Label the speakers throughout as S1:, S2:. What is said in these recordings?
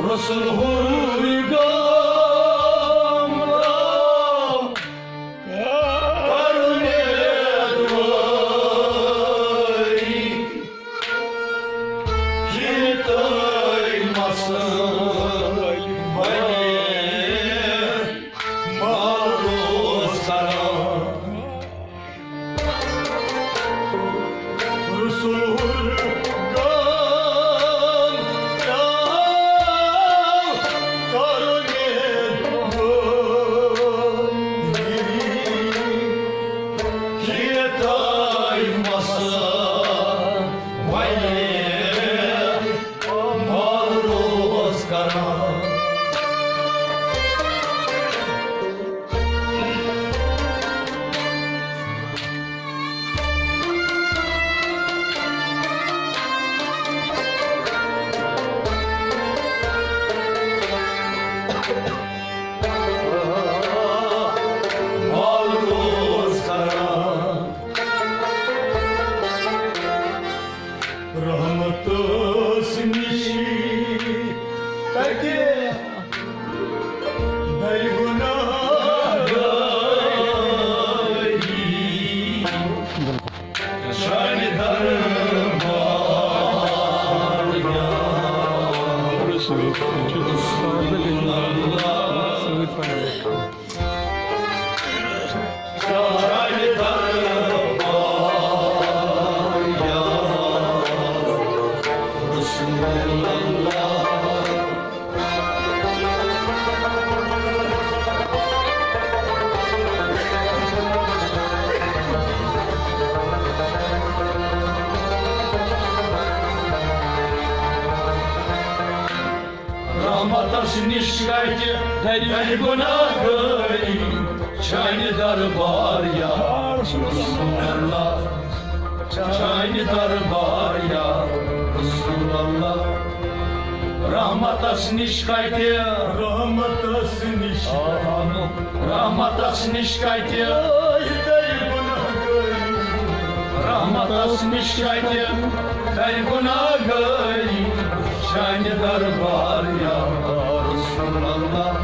S1: Resul hurgamla karunet vay Hitay masay vay Maruz karan Resul Nişkaytı deli günahı Çayni darbar ya Resulallah Çayni darbar ya Resulallah Rahmatas nişkaytı Rahmatas nişkaytı Rahmatas nişkaytı Deli günahı Rahmatas nişkaytı Deli günahı Çayni darbar ya Resulallah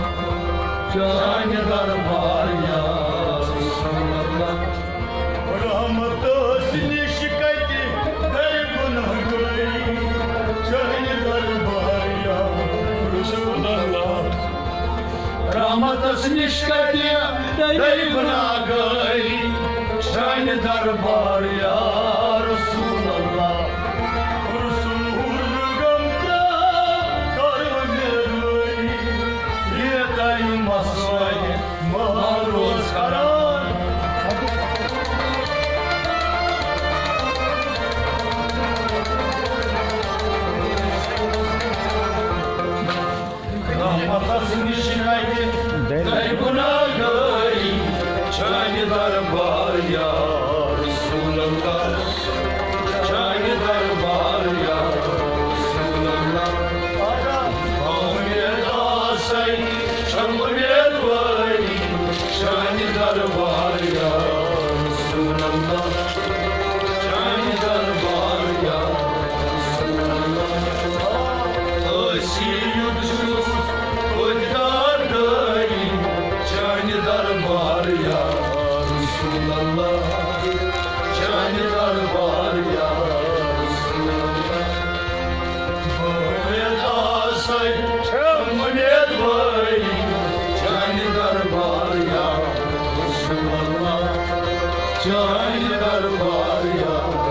S1: Çayni darbar ya Resulallah Rahmatas nişkaytı der günahı Çayni darbar ya Resulallah Rahmatas nişkaytı der günahı Çayni darbar ya Resulallah Maruz karan Rahmatas nişkaytı der günahı Çayni darbar ya Resulallah Çayni darbar ya Resulallah Kavmiyet asay Çamuriyet vay Çayni darbar ya Resulallah Çayni darbar ya Resulallah Asil yutsuz Kuddarday Çayni darbar ya Resulallah Çayni darbar ya Resulallah Kavmiyet asay Çamuriyet vay Çayni darbar ya Resulallah Çayni darbar ya